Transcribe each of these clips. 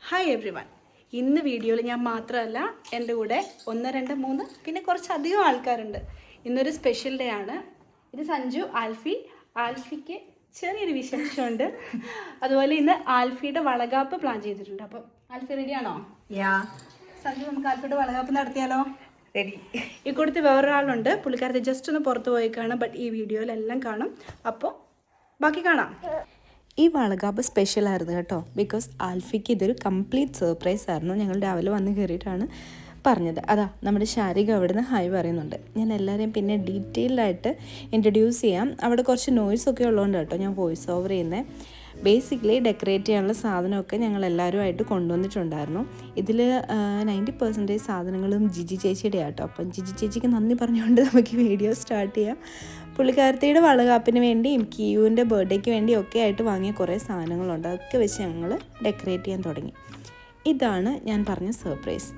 Hi every one. ഇന്ന് വീഡിയോയിൽ ഞാൻ മാത്രമല്ല, എൻ്റെ കൂടെ 1, 2, 3 പിന്നെ കുറച്ചധികം ആൾക്കാരുണ്ട്. ഇന്നൊരു സ്പെഷ്യൽ ഡേ ആണ്. ഇത് സഞ്ജു, ആൽഫിക്ക് ചെറിയൊരു വിശേഷമുണ്ട്. അതുപോലെ ഇന്ന് ആൽഫിയുടെ വളകാപ്പ് പ്ലാൻ ചെയ്തിട്ടുണ്ട്. അപ്പം ആൽഫി റെഡിയാണോ? സഞ്ജു, നമുക്ക് ആൽഫിയുടെ വളകാപ്പ് നടത്തിയാലോ? റെഡി. ഈ കൂട്ടത്തിൽ വേറൊരാളുണ്ട്. പുള്ളിക്കാരത്തെ ജസ്റ്റ് ഒന്ന് പുറത്ത് പോയി കാണാം. ബട്ട് ഈ വീഡിയോയിലെല്ലാം കാണും. അപ്പോൾ ബാക്കി കാണാം. ഈ വളകാപ്പ് സ്പെഷ്യലായിരുന്നു കേട്ടോ. ബിക്കോസ് ആൽഫിക്ക് ഇതൊരു കംപ്ലീറ്റ് സർപ്രൈസ് ആയിരുന്നു. ഞങ്ങൾ രാവിലെ വന്ന് കയറിയിട്ടാണ് പറഞ്ഞത്. അതാ നമ്മുടെ ശാരിക അവിടെ നിന്ന് ഹായ് പറയുന്നുണ്ട്. ഞാൻ എല്ലാവരെയും പിന്നെ ഡീറ്റെയിൽഡായിട്ട് ഇൻട്രൊഡ്യൂസ് ചെയ്യാം. അവിടെ കുറച്ച് നോയ്സൊക്കെ ഉള്ളതുകൊണ്ട് കേട്ടോ ഞാൻ വോയിസ് ഓവർ ചെയ്യുന്നത്. ബേസിക്കലി ഡെക്കറേറ്റ് ചെയ്യാനുള്ള സാധനമൊക്കെ ഞങ്ങൾ എല്ലാവരുമായിട്ട് കൊണ്ടുവന്നിട്ടുണ്ടായിരുന്നു. ഇതിൽ 90% സാധനങ്ങളും ജിജി ചേച്ചിയുടെ ആട്ടോ. അപ്പം ജിജി ചേച്ചിക്ക് നന്ദി പറഞ്ഞുകൊണ്ട് നമുക്ക് വീഡിയോ സ്റ്റാർട്ട് ചെയ്യാം. പുള്ളിക്കാരത്തിയുടെ വളകാപ്പിന് വേണ്ടിയും കിയുവിൻ്റെ ബർത്ത്ഡേക്ക് വേണ്ടിയും ഒക്കെ ആയിട്ട് വാങ്ങിയ കുറേ സാധനങ്ങളുണ്ട്. അതൊക്കെ വെച്ച് ഞങ്ങൾ ഡെക്കറേറ്റ് ചെയ്യാൻ തുടങ്ങി. ഇതാണ് ഞാൻ പറഞ്ഞ സർപ്രൈസ്.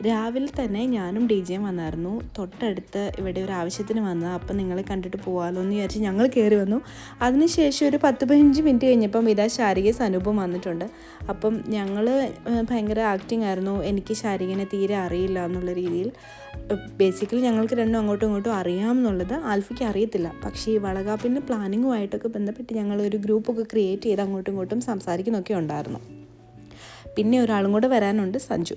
രാവിലെ തന്നെ ഞാനും ഡിജെയും വന്നായിരുന്നു. തൊട്ടടുത്ത് ഇവിടെ ഒരു ആവശ്യത്തിന് വന്നതാണ്. അപ്പം നിങ്ങളെ കണ്ടിട്ട് പോകാമല്ലോ എന്ന് വിചാരിച്ച് ഞങ്ങൾ കയറി വന്നു. അതിനുശേഷം ഒരു 10-15 മിനിറ്റ് കഴിഞ്ഞപ്പം ഇതാ ശാരികയും സനൂപും വന്നിട്ടുണ്ട്. അപ്പം ഞങ്ങൾ ഭയങ്കര ആക്ടിങ് ആയിരുന്നു. എനിക്ക് ശാരികനെ തീരെ അറിയില്ല എന്നുള്ള രീതിയിൽ. ബേസിക്കലി ഞങ്ങൾക്ക് രണ്ടും അങ്ങോട്ടും ഇങ്ങോട്ടും അറിയാമെന്നുള്ളത് ആൽഫിക്ക് അറിയത്തില്ല. പക്ഷേ ഈ വളകാപ്പിൻ്റെ പ്ലാനിങ്ങുമായിട്ടൊക്കെ ബന്ധപ്പെട്ട് ഞങ്ങൾ ഒരു ഗ്രൂപ്പൊക്കെ ക്രിയേറ്റ് ചെയ്ത് അങ്ങോട്ടും ഇങ്ങോട്ടും സംസാരിക്കുന്നൊക്കെ ഉണ്ടായിരുന്നു. പിന്നെ ഒരാളും കൂടെ വരാനുണ്ട്, സഞ്ജു.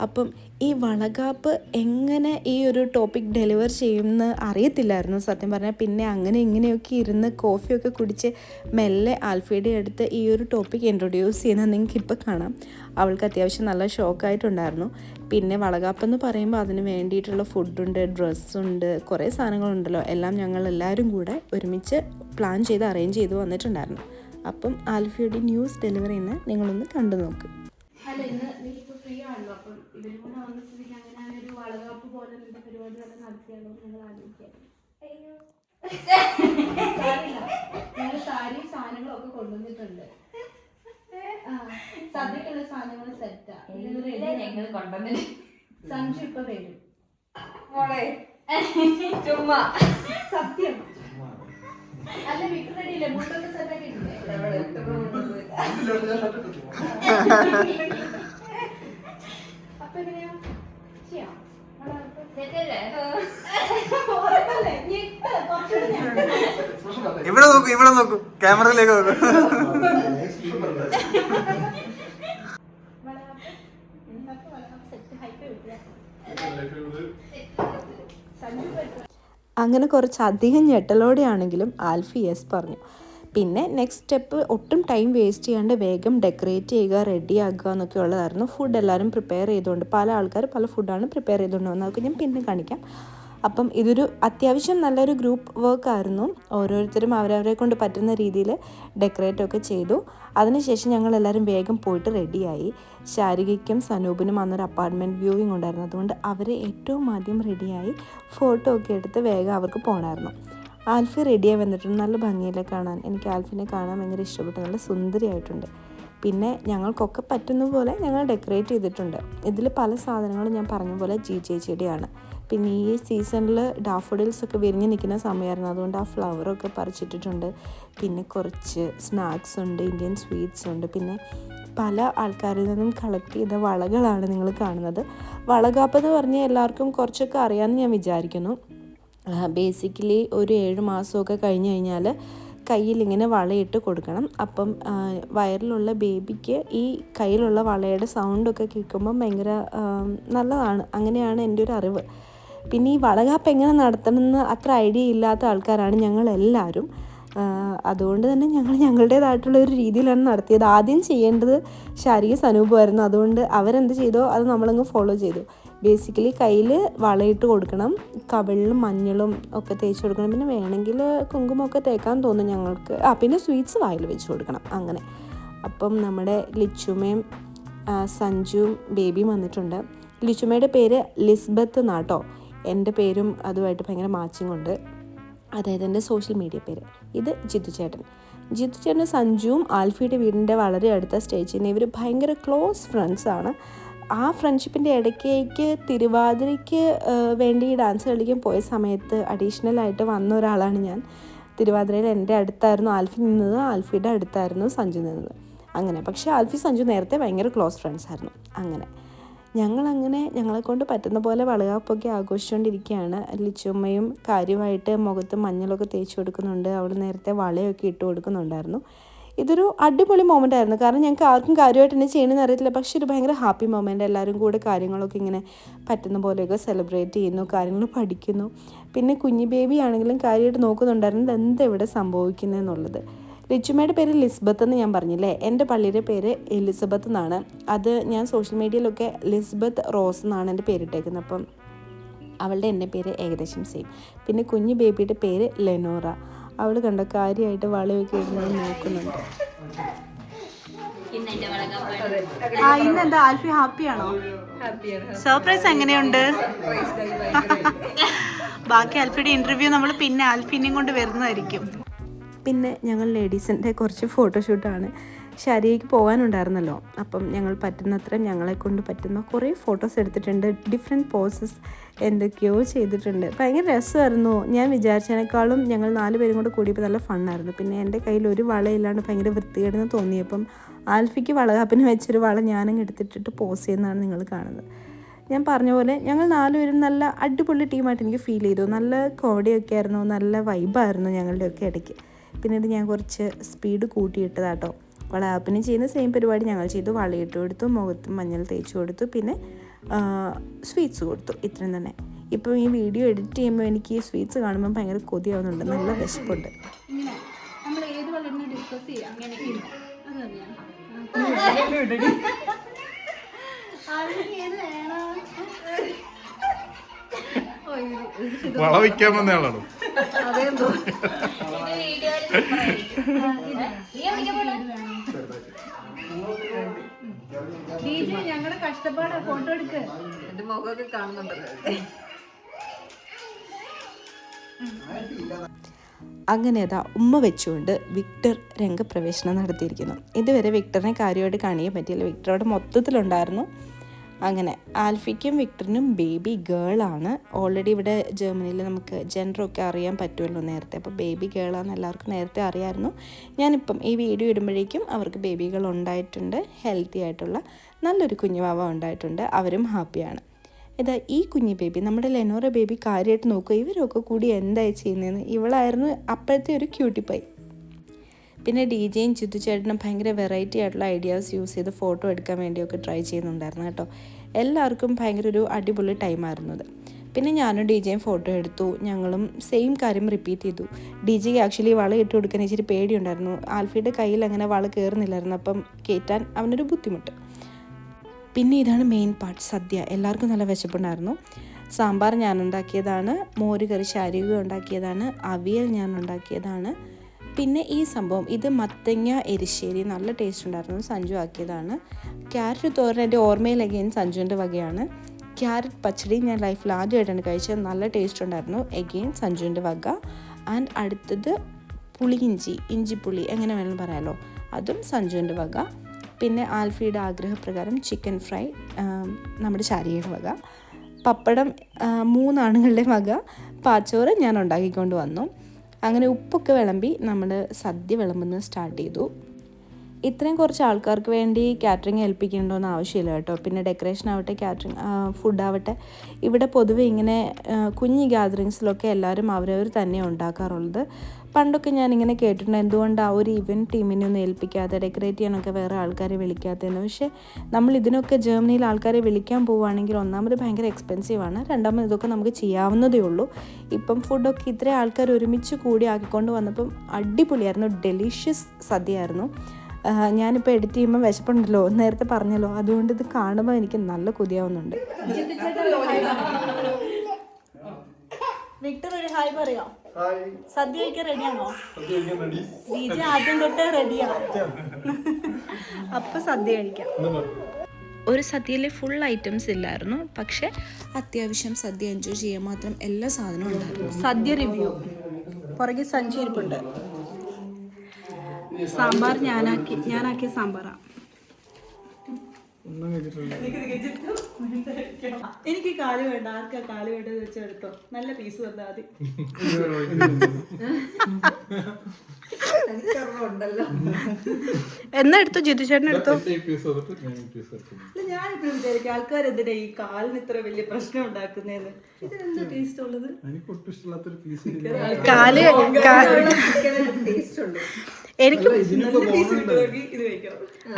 അപ്പം ഈ വളകാപ്പ് എങ്ങനെ ഈ ഒരു ടോപ്പിക് ഡെലിവർ ചെയ്യുമെന്ന് അറിയത്തില്ലായിരുന്നു സത്യം പറഞ്ഞാൽ. പിന്നെ അങ്ങനെ ഇങ്ങനെയൊക്കെ ഇരുന്ന് കോഫിയൊക്കെ കുടിച്ച് മെല്ലെ ആൽഫിയുടെ അടുത്ത് ഈ ഒരു ടോപ്പിക് ഇൻട്രൊഡ്യൂസ് ചെയ്യുന്നത് നിങ്ങൾക്ക് ഇപ്പോൾ കാണാം. അവൾക്ക് അത്യാവശ്യം നല്ല ഷോക്കായിട്ടുണ്ടായിരുന്നു. പിന്നെ വളകാപ്പെന്ന് പറയുമ്പോൾ അതിന് വേണ്ടിയിട്ടുള്ള ഫുഡുണ്ട്, ഡ്രസ്സുണ്ട്, കുറേ സാധനങ്ങളുണ്ടല്ലോ. എല്ലാം ഞങ്ങൾ എല്ലാവരും കൂടെ ഒരുമിച്ച് പ്ലാൻ ചെയ്ത് അറേഞ്ച് ചെയ്ത് വന്നിട്ടുണ്ടായിരുന്നു. അപ്പം ആൽഫിയുടെ ന്യൂസ് ഡെലിവറിന്ന് നിങ്ങളൊന്ന് കണ്ടു നോക്ക്. അല്ല, ഇന്ന് നീ ഇപ്പോൾ ഫ്രീ ആണല്ലോ. അപ്പം ഇവരും കൂടെ വന്ന സ്ഥിതിക്ക് അങ്ങനെ ഒരു വളകാപ്പ് പോലെ നിന്റെ പരിപാടി വരെ നടത്തിയാലോ നിങ്ങൾ ആലോചിക്കാം. ഞങ്ങൾ സാരിയും സാധനങ്ങളും ഒക്കെ കൊണ്ടുവന്നിട്ടുണ്ട്. സദ്യക്കുള്ള സാധനങ്ങൾ സെറ്റാ. ഞങ്ങൾ കൊണ്ടുവന്നിട്ട് സഞ്ജു ഇപ്പൊ വരും. ചുമ്മാ സത്യം അല്ല, വീട്ടിൽ റെഡിയില്ലേ? മുട്ടൊക്കെ സെറ്റാക്കിയിട്ടില്ലേ? അപ്പൊ എങ്ങനെയാ ചെയ്യാം? ഇവിടെ നോക്കൂ ക്യാമറയിലേക്ക് നോക്കൂ. അങ്ങനെ കുറച്ചധികം ഞെട്ടലോടെയാണെങ്കിലും ആൽഫി യെസ് പറഞ്ഞു. പിന്നെ നെക്സ്റ്റ് സ്റ്റെപ്പ് ഒട്ടും ടൈം വേസ്റ്റ് ചെയ്യാണ്ട് വേഗം ഡെക്കറേറ്റ് ചെയ്യുക, റെഡിയാക്കുക എന്നൊക്കെ ഉള്ളതായിരുന്നു. ഫുഡ് എല്ലാവരും പ്രിപ്പയർ ചെയ്തുകൊണ്ട് പല ആൾക്കാർ പല ഫുഡാണ് പ്രിപ്പയർ ചെയ്തുകൊണ്ട് വന്നത്. അതൊക്കെ ഞാൻ പിന്നെ കാണിക്കാം. അപ്പം ഇതൊരു അത്യാവശ്യം നല്ലൊരു ഗ്രൂപ്പ് വർക്കായിരുന്നു. ഓരോരുത്തരും അവരവരെ കൊണ്ട് പറ്റുന്ന രീതിയിൽ ഡെക്കറേറ്റൊക്കെ ചെയ്തു. അതിനുശേഷം ഞങ്ങൾ എല്ലാവരും വേഗം പോയിട്ട് റെഡിയായി. ശാരികയ്ക്കും സനൂപിനും അന്നൊരു അപ്പാർട്ട്മെൻറ്റ് വ്യൂവിങ് ഉണ്ടായിരുന്നു. അതുകൊണ്ട് അവർ ഏറ്റവും ആദ്യം റെഡിയായി ഫോട്ടോ ഒക്കെ എടുത്ത് വേഗം അവർക്ക് പോകണമായിരുന്നു. ആൽഫി റെഡിയായി വന്നിട്ടുണ്ട്. നല്ല ഭംഗിയില്ല കാണാൻ. എനിക്ക് ആൽഫിനെ കാണാൻ ഭയങ്കര ഇഷ്ടപ്പെട്ടു. നല്ല സുന്ദരിയായിട്ടുണ്ട്. പിന്നെ ഞങ്ങൾക്കൊക്കെ പറ്റുന്ന പോലെ ഞങ്ങൾ ഡെക്കറേറ്റ് ചെയ്തിട്ടുണ്ട്. ഇതിൽ പല സാധനങ്ങളും ഞാൻ പറഞ്ഞ പോലെ ചേച്ചിയുടെയാണ്. പിന്നെ ഈ സീസണിൽ ഡാഫോഡിൽസൊക്കെ വിരിഞ്ഞ് നിൽക്കുന്ന സമയമായിരുന്നു. അതുകൊണ്ട് ആ ഫ്ലവറൊക്കെ പറിച്ചിട്ടിട്ടുണ്ട്. പിന്നെ കുറച്ച് സ്നാക്സ് ഉണ്ട്, ഇന്ത്യൻ സ്വീറ്റ്സ് ഉണ്ട്. പിന്നെ പല ആൾക്കാരിൽ നിന്നും കളക്ട് ചെയ്ത വളകളാണ് നിങ്ങൾ കാണുന്നത്. വളകാപ്പ് എന്ന് പറഞ്ഞാൽ എല്ലാവർക്കും കുറച്ചൊക്കെ അറിയാമെന്ന് ഞാൻ വിചാരിക്കുന്നു. ബേസിക്കലി ഒരു 7 മാസമൊക്കെ കഴിഞ്ഞ് കഴിഞ്ഞാൽ കയ്യിലിങ്ങനെ വളയിട്ട് കൊടുക്കണം. അപ്പം വയറിലുള്ള ബേബിക്ക് ഈ കയ്യിലുള്ള വളയുടെ സൗണ്ടൊക്കെ കേൾക്കുമ്പം ഭയങ്കര നല്ലതാണ്. അങ്ങനെയാണ് എൻ്റെ ഒരു അറിവ്. പിന്നെ ഈ വളകാപ്പ് എങ്ങനെ നടത്തണമെന്ന് അത്ര ഐഡിയ ഇല്ലാത്ത ആൾക്കാരാണ് ഞങ്ങളെല്ലാവരും. അതുകൊണ്ട് തന്നെ ഞങ്ങൾ ഞങ്ങളുടേതായിട്ടുള്ള ഒരു രീതിയിലാണ് നടത്തിയത്. ആദ്യം ചെയ്യേണ്ടത് ശാരിക സനൂപമായിരുന്നു. അതുകൊണ്ട് അവരെന്ത് ചെയ്തോ അത് നമ്മളങ്ങ് ഫോളോ ചെയ്തു. ബേസിക്കലി കയ്യിൽ വളയിട്ട് കൊടുക്കണം, കവിളിലും മഞ്ഞളും ഒക്കെ തേച്ച് കൊടുക്കണം. പിന്നെ വേണമെങ്കിൽ കുങ്കുമൊക്കെ തേക്കാൻ തോന്നും ഞങ്ങൾക്ക്. പിന്നെ സ്വീറ്റ്സ് വായിൽ വെച്ച് കൊടുക്കണം അങ്ങനെ. അപ്പം നമ്മുടെ ലിച്ചുമയും സഞ്ജുവും ബേബിയും വന്നിട്ടുണ്ട്. ലിച്ചുമയുടെ പേര് ലിസ്ബത്ത് എന്നാട്ടോ. എൻ്റെ പേരും അതുമായിട്ട് ഭയങ്കര മാച്ചിങ് ഉണ്ട്. അതായത് എൻ്റെ സോഷ്യൽ മീഡിയ പേര്. ഇത് ജിത്തു ചേട്ടൻ സഞ്ജുവും ആൽഫിയുടെ വീടിൻ്റെ വളരെ അടുത്ത സ്റ്റേജിൽ നിന്ന് ഇവർ ഭയങ്കര ക്ലോസ് ഫ്രണ്ട്സാണ്. ആ ഫ്രണ്ട്ഷിപ്പിൻ്റെ ഇടയ്ക്കേക്ക് തിരുവാതിരയ്ക്ക് വേണ്ടി ഡാൻസ് കളിക്കാൻ പോയ സമയത്ത് അഡീഷണലായിട്ട് വന്ന ഒരാളാണ് ഞാൻ. തിരുവാതിരയിൽ എൻ്റെ അടുത്തായിരുന്നു ആൽഫി നിന്നത്, ആൽഫിയുടെ അടുത്തായിരുന്നു സഞ്ജു നിന്നത്. അങ്ങനെ. പക്ഷേ ആൽഫി സഞ്ജു നേരത്തെ ഭയങ്കര ക്ലോസ് ഫ്രണ്ട്സ് ആയിരുന്നു. അങ്ങനെ ഞങ്ങളെക്കൊണ്ട് പറ്റുന്ന പോലെ വളകാപ്പൊക്കെ ആഘോഷിച്ചുകൊണ്ടിരിക്കുകയാണ്. ലിച്ചുമ്മയും കാര്യമായിട്ട് മുഖത്ത് മഞ്ഞളൊക്കെ തേച്ച് കൊടുക്കുന്നുണ്ട്. അവൾ നേരത്തെ വളയൊക്കെ ഇട്ട് കൊടുക്കുന്നുണ്ടായിരുന്നു. ഇതൊരു അടിപൊളി മൊമെൻ്റ് ആയിരുന്നു. കാരണം ഞങ്ങൾക്ക് ആർക്കും കാര്യമായിട്ട് എന്നെ ചെയ്യണമെന്ന് അറിയത്തില്ല. പക്ഷേ ഒരു ഭയങ്കര ഹാപ്പി മൊമെൻ്റ്. എല്ലാവരും കൂടെ കാര്യങ്ങളൊക്കെ ഇങ്ങനെ പറ്റുന്ന പോലെയൊക്കെ സെലിബ്രേറ്റ് ചെയ്യുന്നു, കാര്യങ്ങൾ പഠിക്കുന്നു. പിന്നെ കുഞ്ഞു ബേബി ആണെങ്കിലും കാര്യമായിട്ട് നോക്കുന്നുണ്ടായിരുന്നു എന്താ ഇവിടെ സംഭവിക്കുന്നതെന്നുള്ളത്. ലിച്ചുമ്മയുടെ പേര് ലിസ്ബത്ത് എന്ന് ഞാൻ പറഞ്ഞില്ലേ. എൻ്റെ പള്ളിയുടെ പേര് എലിസബത്ത് എന്നാണ്. അത് ഞാൻ സോഷ്യൽ മീഡിയയിലൊക്കെ ലിസ്ബത്ത് റോസ് എന്നാണ് എൻ്റെ പേരിട്ടേക്കുന്നത്. അപ്പം അവളുടെ എൻ്റെ പേര് ഏകദേശം സെയിം. പിന്നെ കുഞ്ഞു ബേബിയുടെ പേര് ലെനോറ. അവൾ കണ്ട കാര്യമായിട്ട് വളയൊക്കെ ഇടുന്നത് നോക്കുന്നുണ്ട്. ഇന്നെന്താ ആൽഫി ഹാപ്പിയാണോ? സർപ്രൈസ് എങ്ങനെയുണ്ട്? ബാക്കി ആൽഫിയുടെ ഇന്റർവ്യൂ നമ്മൾ പിന്നെ ആൽഫിനെയും കൊണ്ട് വരുന്നതായിരിക്കും. പിന്നെ ഞങ്ങൾ ലേഡീസിൻ്റെ കുറച്ച് ഫോട്ടോഷൂട്ടാണ്. ശരിക്ക് പോകാനുണ്ടായിരുന്നല്ലോ. അപ്പം ഞങ്ങൾ പറ്റുന്നത്ര ഞങ്ങളെക്കൊണ്ട് പറ്റുന്ന കുറേ ഫോട്ടോസ് എടുത്തിട്ടുണ്ട്. ഡിഫറെൻറ്റ് പോസസ് എന്തൊക്കെയോ ചെയ്തിട്ടുണ്ട്. ഭയങ്കര രസമായിരുന്നു. ഞാൻ വിചാരിച്ചതിനേക്കാളും ഞങ്ങൾ 4 പേരും കൂടെ കൂടിയപ്പോൾ നല്ല ഫണ്ണായിരുന്നു. പിന്നെ എൻ്റെ കയ്യിൽ ഒരു വളയില്ലാണ്ട് ഭയങ്കര വൃത്തികേടെന്ന് തോന്നിയപ്പം ആൽഫിക്ക് വളകാപ്പിന് വെച്ചൊരു വള ഞാനങ്ങ് എടുത്തിട്ടിട്ട് പോസ് ചെയ്യുന്നതാണ് നിങ്ങൾ കാണുന്നത്. ഞാൻ പറഞ്ഞ പോലെ ഞങ്ങൾ 4 പേരും നല്ല അടിപൊളി ടീമായിട്ട് എനിക്ക് ഫീൽ ചെയ്തു. നല്ല കോമഡിയൊക്കെ ആയിരുന്നു, നല്ല വൈബായിരുന്നു ഞങ്ങളുടെയൊക്കെ ഇടയ്ക്ക്. പിന്നീട് ഞാൻ കുറച്ച് സ്പീഡ് കൂട്ടിയിട്ടതാട്ടോ. വളകാപ്പിന് ചെയ്യുന്ന സെയിം പരിപാടി ഞങ്ങൾ ചെയ്തു. വളയിട്ട് കൊടുത്തു, മുഖത്ത് മഞ്ഞൾ തേച്ച് കൊടുത്തു, പിന്നെ സ്വീറ്റ്സ് കൊടുത്തു. ഇത്രയും തന്നെ. ഇപ്പം ഈ വീഡിയോ എഡിറ്റ് ചെയ്യുമ്പോൾ എനിക്ക് ഈ സ്വീറ്റ്സ് കാണുമ്പോൾ ഭയങ്കര കൊതിയാവുന്നുണ്ട്, നല്ല വിശപ്പുണ്ട്. നമ്മൾ ഏത് വളരെ ഡിസ്കസ് ചെയ്യാം. വള വയ്ക്കാൻ വന്ന ആളാണോ? ഞങ്ങളുടെ കഷ്ടപ്പാടാ. ഫോട്ടോ എടുക്ക്. എന്റെ മുഖമൊക്കെ കാണുന്നുണ്ടല്ലോ. അങ്ങനെ അതാ ഉമ്മ വെച്ചുകൊണ്ട് വിക്ടർ രംഗപ്രവേശനം നടത്തിയിരിക്കുന്നു. ഇതുവരെ വിക്ടറിനെ കാര്യമായിട്ട് കാണിക്കാൻ പറ്റിയില്ല. വിക്ടർ അവിടെ മൊത്തത്തിലുണ്ടായിരുന്നു. അങ്ങനെ ആൽഫിക്കും വിക്ടറിനും ബേബി ഗേളാണ്. ഓൾറെഡി ഇവിടെ ജർമ്മനിയിൽ നമുക്ക് ജെൻഡറൊക്കെ അറിയാൻ പറ്റുമല്ലോ നേരത്തെ. അപ്പോൾ ബേബി ഗേളാണെന്ന് എല്ലാവർക്കും നേരത്തെ അറിയാമായിരുന്നു. ഞാനിപ്പം ഈ വീഡിയോ ഇടുമ്പോഴേക്കും അവർക്ക് ബേബികൾ ഉണ്ടായിട്ടുണ്ട്. ഹെൽത്തി ആയിട്ടുള്ള നല്ലൊരു കുഞ്ഞുവാവ ഉണ്ടായിട്ടുണ്ട്. അവരും ഹാപ്പിയാണ്. ഇതാ ഈ കുഞ്ഞു ബേബി, നമ്മുടെ ലെനോറ ബേബി കാര്യമായിട്ട് നോക്കുക. ഇവരൊക്കെ കൂടി എന്തായി ചെയ്യുന്നതെന്ന്. ഇവളായിരുന്നു അപ്പോഴത്തെ ഒരു ക്യൂട്ടിപ്പൈ. പിന്നെ DJയും ചിത്തുചേട്ടനും ഭയങ്കര വെറൈറ്റി ആയിട്ടുള്ള ഐഡിയാസ് യൂസ് ചെയ്ത് ഫോട്ടോ എടുക്കാൻ വേണ്ടിയൊക്കെ ട്രൈ ചെയ്യുന്നുണ്ടായിരുന്നു കേട്ടോ. എല്ലാവർക്കും ഭയങ്കര ഒരു അടിപൊളി ടൈമായിരുന്നു അത്. പിന്നെ ഞാനും DJയും ഫോട്ടോ എടുത്തു. ഞങ്ങളും സെയിം കാര്യം റിപ്പീറ്റ് ചെയ്തു. DJക്ക് ആക്ച്വലി വള ഇട്ട് കൊടുക്കാൻ ഇച്ചിരി പേടിയുണ്ടായിരുന്നു. ആൽഫിയുടെ കയ്യിൽ അങ്ങനെ വള കയറുന്നില്ലായിരുന്നു. അപ്പം കയറ്റാൻ അവനൊരു ബുദ്ധിമുട്ട്. പിന്നെ ഇതാണ് മെയിൻ പാർട്ട്, സദ്യ. എല്ലാവർക്കും നല്ല വിശപ്പുണ്ടായിരുന്നു. സാമ്പാർ ഞാൻ ഉണ്ടാക്കിയതാണ്, മോര് കറി ശാരീക ഉണ്ടാക്കിയതാണ്, അവിയൽ ഞാൻ ഉണ്ടാക്കിയതാണ്. പിന്നെ ഈ സംഭവം ഇത് മത്തങ്ങ എരിശ്ശേരി, നല്ല ടേസ്റ്റ് ഉണ്ടായിരുന്നു, സഞ്ജു ആക്കിയതാണ്. ക്യാരറ്റ് തോരൻ എൻ്റെ ഓർമ്മയിൽ അഗെയിൻ സഞ്ജുവിൻ്റെ വകയാണ്. ക്യാരറ്റ് പച്ചടി ഞാൻ ലൈഫിൽ ആദ്യമായിട്ടാണ് കഴിച്ചത്, നല്ല ടേസ്റ്റ് ഉണ്ടായിരുന്നു, എഗെയിൻ സഞ്ജുവിൻ്റെ വക. ആൻഡ് അടുത്തത് പുളിയിഞ്ചി, ഇഞ്ചിപ്പുളി എങ്ങനെ വേണമെങ്കിലും പറയാമല്ലോ, അതും സഞ്ജുവിൻ്റെ വക. പിന്നെ ആൽഫിയുടെ ആഗ്രഹപ്രകാരം ചിക്കൻ ഫ്രൈ നമ്മുടെ ശാരിയുടെ വക. പപ്പടം 3 ആണുങ്ങളുടെ വക. പാച്ചോറ് ഞാൻ ഉണ്ടാക്കിക്കൊണ്ട് വന്നു. അങ്ങനെ ഉപ്പൊക്കെ വിളമ്പി നമ്മൾ സദ്യ വിളമ്പുന്നത് സ്റ്റാർട്ട് ചെയ്തു. ഇത്രയും കുറച്ച് ആൾക്കാർക്ക് വേണ്ടി കാറ്ററിംഗ് ഏൽപ്പിക്കേണ്ടോന്ന് ആവശ്യമില്ല കേട്ടോ. പിന്നെ ഡെക്കറേഷൻ ആവട്ടെ, കാറ്ററിംഗ് ഫുഡാവട്ടെ, ഇവിടെ പൊതുവെ ഇങ്ങനെ കുഞ്ഞ് ഗ്യാതറിങ്സിലൊക്കെ എല്ലാവരും അവരവർ തന്നെ ഉണ്ടാക്കാറുള്ളത്. പണ്ടൊക്കെ ഞാനിങ്ങനെ കേട്ടിട്ടുണ്ട് എന്തുകൊണ്ട് ആ ഒരു ഇവൻറ്റ് ടീമിനെ ഒന്നും ഏൽപ്പിക്കാതെ ഡെക്കറേറ്റ് ചെയ്യാനൊക്കെ വേറെ ആൾക്കാരെ വിളിക്കാത്തതെന്ന്. പക്ഷേ നമ്മൾ ഇതിനൊക്കെ ജർമ്മനിയിൽ ആൾക്കാരെ വിളിക്കാൻ പോവുകയാണെങ്കിൽ ഒന്നാമത് ഭയങ്കര എക്സ്പെൻസീവാണ്, രണ്ടാമത് ഇതൊക്കെ നമുക്ക് ചെയ്യാവുന്നതേ ഉള്ളൂ. ഇപ്പം ഫുഡൊക്കെ ഇത്രയും ആൾക്കാർ ഒരുമിച്ച് കൂടി ആക്കിക്കൊണ്ട് വന്നപ്പം അടിപൊളിയായിരുന്നു, ഡെലീഷ്യസ് സദ്യയായിരുന്നു. ഞാനിപ്പോൾ എഡിറ്റ് ചെയ്യുമ്പോൾ വിശപ്പുണ്ടല്ലോ, നേരത്തെ പറഞ്ഞല്ലോ, അതുകൊണ്ട് ഇത് കാണുമ്പോൾ എനിക്ക് നല്ല കൊതിയാവുന്നുണ്ട്. വിക്ടർ ഒരു ഹായ് പറയാം. സദ്യ കഴിക്കാൻ റെഡിയാണോ? DJ ആദ്യം തൊട്ട് റെഡിയാണ്. അപ്പൊ സദ്യ കഴിക്കാം. ഒരു സദ്യയിൽ ഫുൾ ഐറ്റംസ് ഇല്ലായിരുന്നു, പക്ഷെ അത്യാവശ്യം സദ്യ എൻജോയ് ചെയ്യാൻ മാത്രം എല്ലാ സാധനവും ഉണ്ടായിരുന്നു. സദ്യ റിവ്യൂ. പുറകെ സഞ്ജു ഇരിപ്പുണ്ട്. സാമ്പാർ ഞാനാക്കിയ സാമ്പാറാണ്. എനിക്ക് കാല് വേണ്ട, ആർക്കാ കാല് വേണ്ടത് വെച്ചെടുത്തോ, നല്ല പീസ് വന്നാൽ മതി. എന്നാ എടുത്തോ, ജിത്തു ചേട്ടൻ എടുത്തോ. ഞാനിപ്പോഴും വിചാരിക്കും ആൾക്കാർ എന്തിനാ ഈ കാലിന് ഇത്ര വലിയ പ്രശ്നം ഉണ്ടാക്കുന്നതെന്ന്. ഇതിനെന്താ ടേസ്റ്റ് ഉള്ളത്? കാല് എനിക്ക്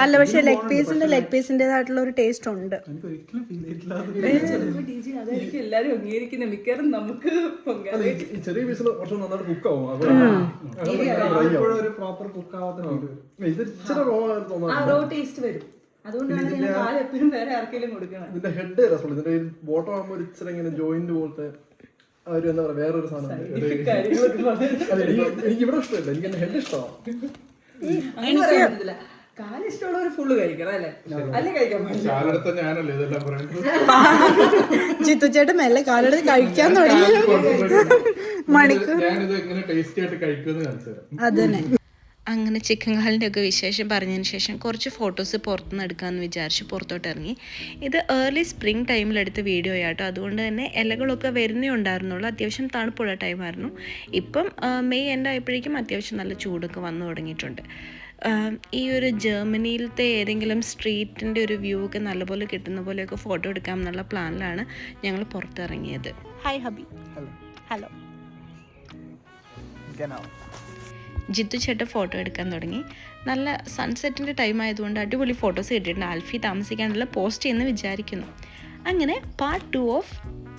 അല്ല, പക്ഷെ ലെഗ് പീസിന്റേതായിട്ടുള്ള ഒരു ടേസ്റ്റ് ഉണ്ട്. അതായിരിക്കും എല്ലാരും അംഗീകരിക്കുന്നത്. മിക്കവാറും നമുക്ക് ചെറിയ പീസിൽ കുറച്ച് നന്നായിട്ട് കുക്കാവും. റോ ടേസ്റ്റ് വരും. അതുകൊണ്ടാണ് ഞാൻ കാല് എപ്പോഴും വേറെ ആർക്കെങ്കിലും കൊടുക്കണം. ഇതിന്റെ ഹെഡ് രസമുള്ളൂ. ഇതിന്റെ ബോട്ടം ആകുമ്പോൾ ഒരു ഇച്ചിരി ഇങ്ങനെ ജോയിന്റ് പോലത്തെ ഒരു എന്താ പറയാ വേറൊരു സാധനം. എനിക്ക് ഇവിടെ ഇഷ്ടമല്ല, എനിക്ക് എന്റെ ഹെഡ് ഇഷ്ടമാണ്. കാല് ഇഷ്ടമുള്ളവർ ഫുള്ള് കഴിക്കണം അല്ലേ? അല്ലേ കഴിക്കാൻ ജിത്തു ചേട്ടൻ മെല്ലെ കാലെടുത്ത് കഴിക്കാൻ തുടങ്ങി. മണിക്കൂർ അതന്നെ. അങ്ങനെ ചിക്കൻ കാലിൻ്റെ ഒക്കെ വിശേഷം പറഞ്ഞതിന് ശേഷം കുറച്ച് ഫോട്ടോസ് പുറത്തുനിന്ന് എടുക്കാമെന്ന് വിചാരിച്ച് പുറത്തോട്ട് ഇറങ്ങി. ഇത് ഏർലി സ്പ്രിംഗ് ടൈമിലെടുത്ത വീഡിയോ ആട്ടോ, അതുകൊണ്ട് തന്നെ ഇലകളൊക്കെ വരുന്നേ ഉണ്ടായിരുന്നുള്ളൂ. അത്യാവശ്യം തണുപ്പുള്ള ടൈമായിരുന്നു. ഇപ്പം മെയ് എൻഡ് ആയപ്പോഴേക്കും അത്യാവശ്യം നല്ല ചൂടൊക്കെ വന്നു തുടങ്ങിയിട്ടുണ്ട്. ഈ ഒരു ജർമ്മനിയിലത്തെ ഏതെങ്കിലും സ്ട്രീറ്റിൻ്റെ ഒരു വ്യൂ ഒക്കെ നല്ലപോലെ കിട്ടുന്ന പോലെയൊക്കെ ഫോട്ടോ എടുക്കാം എന്നുള്ള പ്ലാനിലാണ് ഞങ്ങൾ പുറത്തിറങ്ങിയത്. ഹായ് ഹബി. ഹലോ. ജിത്തു ചേട്ടൻ ഫോട്ടോ എടുക്കാൻ തുടങ്ങി. നല്ല സൺസെറ്റിൻ്റെ ടൈം ആയതുകൊണ്ട് അടിപൊളി ഫോട്ടോസ് കിട്ടിയിട്ടുണ്ട്. ആൽഫി താമസിക്കാനുള്ള പോസ്റ്റ് ചെയ്യുമെന്ന് വിചാരിക്കുന്നു. അങ്ങനെ പാർട്ട് 2 ഓഫ്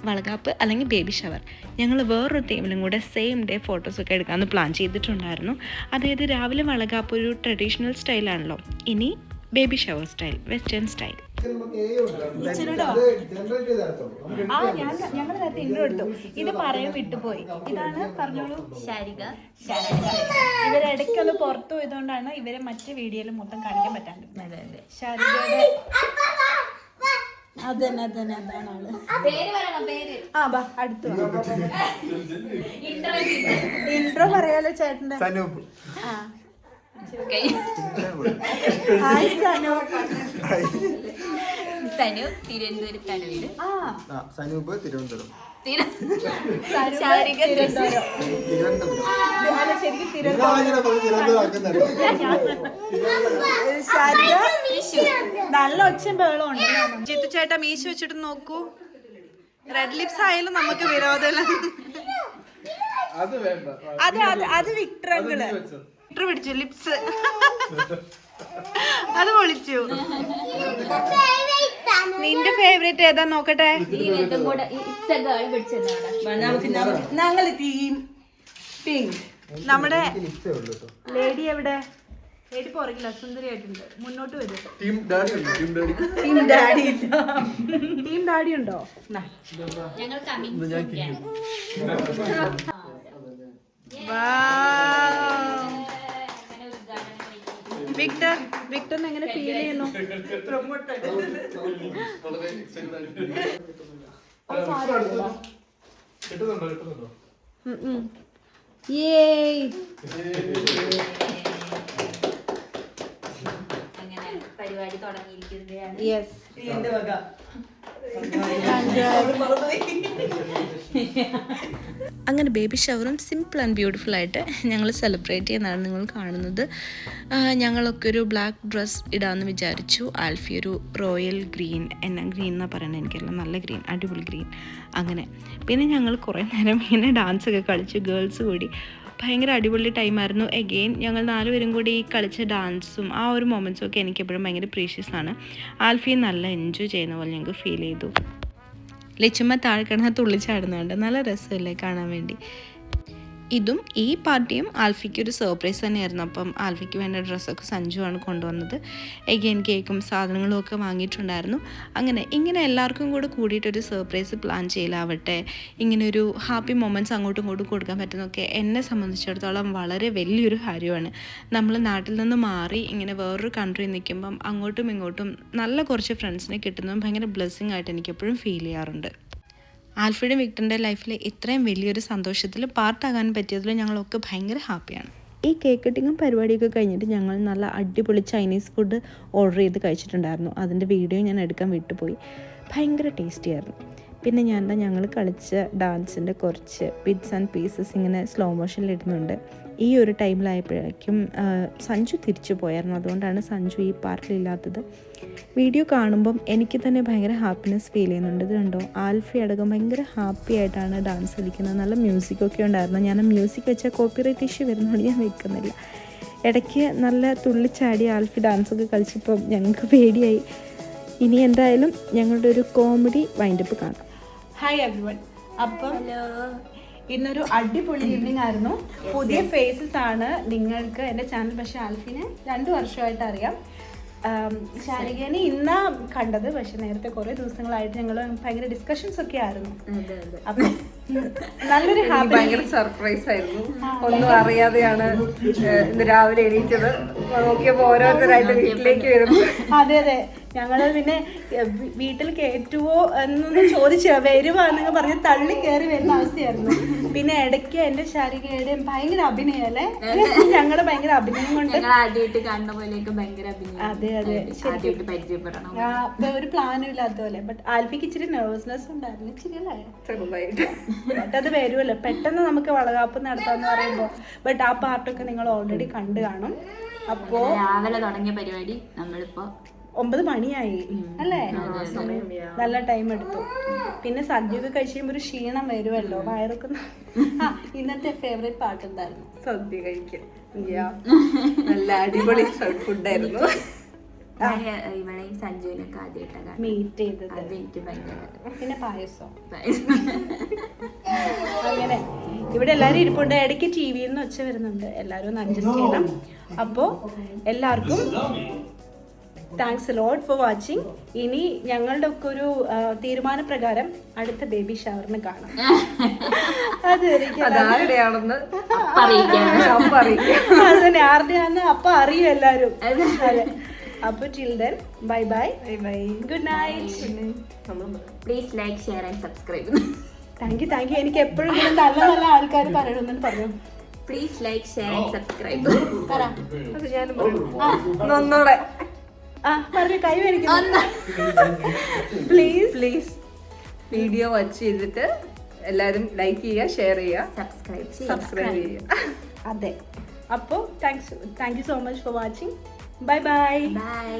വളകാപ്പ് അല്ലെങ്കിൽ ബേബി ഷവർ ഞങ്ങൾ വേറൊരു ടീമിലും കൂടെ സെയിം ഡേ ഫോട്ടോസൊക്കെ എടുക്കാമെന്ന് പ്ലാൻ ചെയ്തിട്ടുണ്ടായിരുന്നു. അതായത് രാവിലെ വളകാപ്പ് ഒരു ട്രഡീഷണൽ സ്റ്റൈലാണല്ലോ, ഇനി baby shower style, western style. ഞങ്ങൾ നേരത്തെ ഇൻട്രോ എടുത്തു. ഇത് പറയാൻ വിട്ടുപോയി. ഇതാണ്, പറഞ്ഞോളൂ. ശാരിക. ഇവരിടയ്ക്കൊന്ന് പുറത്തു പോയതുകൊണ്ടാണ് ഇവരെ മറ്റു വീഡിയോയിൽ മൊത്തം കാണിക്കാൻ പറ്റാണ്ട്. ശാരികയുടെ അതന്നെ അതാണ് ആള്. ആ ബാ അടുത്ത് ഇൻട്രോ പറയാലോ ചേട്ടന്റെ. ആ ഹായ് സനു. തിരുവനന്തപുരത്താണ് വീട്. സനൂപ് തിരുവനന്തപുരം. ശാരിക തിരുവനന്തപുരം. അല്ല ശരിക്കും ശാരിക നല്ല ഒച്ചയും ബഹളം ഉണ്ടല്ലോ. ജിത്തു ചേട്ടാ മീശ വെച്ചിട്ട് നോക്കൂ. റെഡ് ലിപ്സ് ആയാലും നമുക്ക് വിരോധമല്ല. അത് വിക്ടർ അങ്കിള് വിക്ടർ പിടിച്ചു ലിപ്സ്. അത് പൊളിച്ചു. നിന്റെ ഫേവറേറ്റ് ഏതാ നോക്കട്ടെ. ഞങ്ങൾ ടീം പിങ്ക്. നമ്മുടെ ലേഡി എവിടെ? ലേഡി പുറകില്ല, സുന്ദരിയായിട്ടുണ്ട്. മുന്നോട്ട് വരും. ടീം ഡാഡി ഇല്ല. ടീം ഡാഡി ഉണ്ടോ? വിക്ടറിന് എങ്ങനെ ഫീൽ ചെയ്യുന്നു? പരിപാടി തുടങ്ങിയിരിക്കുകയാണ്. അങ്ങനെ ബേബി ഷവറും സിമ്പിൾ ആൻഡ് ബ്യൂട്ടിഫുൾ ആയിട്ട് ഞങ്ങൾ സെലിബ്രേറ്റ് ചെയ്യുന്നതാണ് നിങ്ങൾ കാണുന്നത്. ഞങ്ങളൊക്കെ ഒരു ബ്ലാക്ക് ഡ്രസ്സ് ഇടാമെന്ന് വിചാരിച്ചു. ആൽഫി ഒരു റോയൽ ഗ്രീൻ, എന്നാ ഗ്രീൻ എന്നാണ് പറയുന്നത്, എനിക്കെല്ലാം നല്ല ഗ്രീൻ, അടിപൊളി ഗ്രീൻ. അങ്ങനെ പിന്നെ ഞങ്ങൾ കുറേ നേരം ഇങ്ങനെ ഡാൻസൊക്കെ കളിച്ചു, ഗേൾസ് കൂടി. ഭയങ്കര അടിപൊളി ടൈമായിരുന്നു. എഗെയിൻ ഞങ്ങൾ 4 പേരും കൂടി കളിച്ച ഡാൻസും ആ ഒരു മൊമെൻറ്റ്സും ഒക്കെ എനിക്കെപ്പോഴും ഭയങ്കര പ്രീഷ്യസ് ആണ്. ആൽഫിയെ നല്ല എൻജോയ് ചെയ്യുന്ന പോലെ ഞങ്ങൾക്ക് ഫീൽ ചെയ്തു. ലച്ചുമ്മ താഴെ കിടന്ന് തുള്ളിച്ചാടുന്നുണ്ട്. നല്ല രസമല്ലേ കാണാൻ വേണ്ടി. ഇതും ഈ പാർട്ടിയും ആൽഫിക്ക് ഒരു സർപ്രൈസ് തന്നെയായിരുന്നു. അപ്പം ആൽഫിക്ക് വേണ്ട ഡ്രസ്സൊക്കെ സഞ്ജുവാണ് കൊണ്ടുവന്നത്. എഗെയിൻ കേക്കും സാധനങ്ങളും ഒക്കെ വാങ്ങിയിട്ടുണ്ടായിരുന്നു. ഇങ്ങനെ എല്ലാവർക്കും കൂടെ കൂടിയിട്ടൊരു സർപ്രൈസ് പ്ലാൻ ചെയ്യലാവട്ടെ, ഇങ്ങനൊരു ഹാപ്പി മൊമെൻറ്റ്സ് അങ്ങോട്ടും ഇങ്ങോട്ടും കൊടുക്കാൻ പറ്റുന്നതൊക്കെ എന്നെ സംബന്ധിച്ചിടത്തോളം വളരെ വലിയൊരു കാര്യമാണ്. നമ്മൾ നാട്ടിൽ നിന്ന് മാറി ഇങ്ങനെ വേറൊരു കൺട്രി നിൽക്കുമ്പം അങ്ങോട്ടും ഇങ്ങോട്ടും നല്ല കുറച്ച് ഫ്രണ്ട്സിനെ കിട്ടുന്നതും ഭയങ്കര ബ്ലെസ്സിങ് ആയിട്ട് എനിക്കെപ്പോഴും ഫീൽ ചെയ്യാറുണ്ട്. ആൽഫ്രഡും വിക്ടറിൻ്റെ ലൈഫിൽ ഇത്രയും വലിയൊരു സന്തോഷത്തിൽ പാർട്ടാകാൻ പറ്റിയതിൽ ഞങ്ങളൊക്കെ ഭയങ്കര ഹാപ്പിയാണ്. ഈ കേക്ക് കട്ടിങ്ങും പരിപാടിയൊക്കെ കഴിഞ്ഞിട്ട് ഞങ്ങൾ നല്ല അടിപൊളി ചൈനീസ് ഫുഡ് ഓർഡർ ചെയ്ത് കഴിച്ചിട്ടുണ്ടായിരുന്നു. അതിൻ്റെ വീഡിയോ ഞാൻ എടുക്കാൻ വിട്ടുപോയി. ഭയങ്കര ടേസ്റ്റി ആയിരുന്നു. പിന്നെ ഞങ്ങൾ കളിച്ച ഡാൻസിൻ്റെ കുറച്ച് ബിറ്റ്സ് ആൻഡ് പീസസ് ഇങ്ങനെ സ്ലോ മോഷനിൽ ഇടുന്നുണ്ട്. ഈ ഒരു ടൈമിലായപ്പോഴേക്കും സഞ്ജു തിരിച്ചു പോയായിരുന്നു. അതുകൊണ്ടാണ് സഞ്ജു ഈ പാർട്ടിലില്ലാത്തത്. വീഡിയോ കാണുമ്പം എനിക്ക് തന്നെ ഭയങ്കര ഹാപ്പിനെസ് ഫീൽ ചെയ്യുന്നുണ്ട്. ഇത് കണ്ടോ, ആൽഫി അടക്കം ഭയങ്കര ഹാപ്പി ആയിട്ടാണ് ഡാൻസ് കളിക്കുന്നത്. നല്ല മ്യൂസിക്കൊക്കെ ഉണ്ടായിരുന്നു. ഞാൻ മ്യൂസിക് വെച്ചാൽ കോപ്പിറൈറ്റ് ഇഷ്യൂ വരുന്നതുകൊണ്ട് ഞാൻ വെക്കുന്നില്ല. ഇടയ്ക്ക് നല്ല തുള്ളിച്ചാടി ആൽഫി ഡാൻസൊക്കെ കളിച്ചപ്പം ഞങ്ങൾക്ക് പേടിയായി. ഇനി എന്തായാലും ഞങ്ങളുടെ ഒരു കോമഡി വൈൻഡപ്പ് കാണാം. Hi everyone. അപ്പം ഇന്നൊരു അടിപൊളി ഈവനിങ് ആയിരുന്നു. പുതിയ ഫേസസ് ആണ് നിങ്ങൾക്ക് എൻ്റെ ചാനൽ. പക്ഷെ ആൽഫിനെ 2 വർഷമായിട്ട് അറിയാം. ശാരികേനെ ഇന്നാ കണ്ടത്. പക്ഷെ നേരത്തെ കുറെ ദിവസങ്ങളായിട്ട് ഞങ്ങൾ ഭയങ്കര ഡിസ്കഷൻസ് ഒക്കെ ആയിരുന്നു. അപ്പം നല്ലൊരു ഭയങ്കര സർപ്രൈസ് ആയിരുന്നു. ഒന്നും അറിയാതെയാണ് ഇന്ന് രാവിലെ എണീറ്റത്. നോക്കിയപ്പോ ഓരോരുത്തരായിട്ട് വീട്ടിലേക്ക് വരുന്നു. അതെ അതെ, ഞങ്ങള് പിന്നെ വീട്ടിൽ കയറ്റുവോ എന്നൊന്നും ചോദിച്ചു വരുവാന്നൊക്കെ പറഞ്ഞ് തള്ളി കയറി വരുന്ന അവസ്ഥയായിരുന്നു. പിന്നെ ഇടയ്ക്ക് എന്റെ ശാരികയുടെ ഭയങ്കര അഭിനയം അല്ലേ, ഞങ്ങളുടെ ഭയങ്കര അഭിനയം കൊണ്ട് ആദ്യമായിട്ട് കാണുന്ന പോലെയൊക്കെ ഭയങ്കര അഭിനയം. അതെ അതെ, ആദ്യമായിട്ട് പരിചയപ്പെടണം. ഒരു പ്ലാനും ഇല്ലാത്ത പോലെ. ബട്ട് ആൽഫിക്ക് ഇച്ചിരി നെർവസ്നെസ് ഉണ്ടായിരുന്നു, ഇച്ചിരി അല്ലേ, ചെറുതായിട്ട്. ബട്ട് അത് വരുമല്ലോ പെട്ടെന്ന് നമുക്ക് വളകാപ്പ് നടത്താന്ന് പറയുമ്പോൾ. ബട്ട് ആ പാർട്ടൊക്കെ നിങ്ങൾ ഓൾറെഡി കണ്ടു കാണും. അപ്പോ രാവിലെ തുടങ്ങിയ പരിപാടി നമ്മളിപ്പോ 9 മണിയായി അല്ലേ, നല്ല ടൈം എടുത്തു. പിന്നെ സദ്യയൊക്കെ കഴിച്ചുമ്പോൾ ഒരു ക്ഷീണം വരുമല്ലോ, വയറൊക്കെ. ഇന്നത്തെ ഫേവറേറ്റ് പാട്ട് എന്തായിരുന്നു? സദ്യ കഴിക്കാൻ നല്ല അടിപൊളി ഫുഡായിരുന്നു. ഇവളെയും സഞ്ജുവിനൊക്കെ ആദ്യമായിട്ടാണ് മീറ്റ് ചെയ്തത്. അതെനിക്ക് ഭയങ്കര. പിന്നെ പായസം. അങ്ങനെ ഇവിടെ എല്ലാവരും ഇരിപ്പുണ്ട്. ഇടയ്ക്ക് ടി വിയിൽ നിന്ന് ഒച്ച വരുന്നുണ്ട്, എല്ലാവരും ഒന്ന് അഡ്ജസ്റ്റ് ചെയ്യണം. അപ്പോൾ എല്ലാവർക്കും thanks a lot for watching. ഇനി ഞങ്ങളുടെ ഒക്കെ ഒരു തീരുമാനപ്രകാരം അടുത്ത ബേബി ഷവറിന് കാണാം. അതാരുടെയാണെന്ന് അതന്നെ, ആരുടെയാന്ന് അപ്പൊ അറിയും എല്ലാരും. അപ്പൊ till then bye bye by, good night. Please like, share and subscribe. Thank you. എനിക്ക് എപ്പോഴും നല്ല നല്ല ആൾക്കാർ പറയണമെന്നു പറഞ്ഞു. Please like, share and subscribe. പറ. അത് ഞാനും ഒന്നൂടെ പറഞ്ഞു, കൈ വരിക്കുന്നു. പ്ലീസ് വീഡിയോ വാച്ച് ചെയ്തിട്ട് എല്ലാരും ലൈക്ക് ചെയ്യുക, ഷെയർ ചെയ്യുക, സബ്സ്ക്രൈബ് ചെയ്യുക. അതെ. അപ്പോൾ thank you so much for watching. Bye bye. By.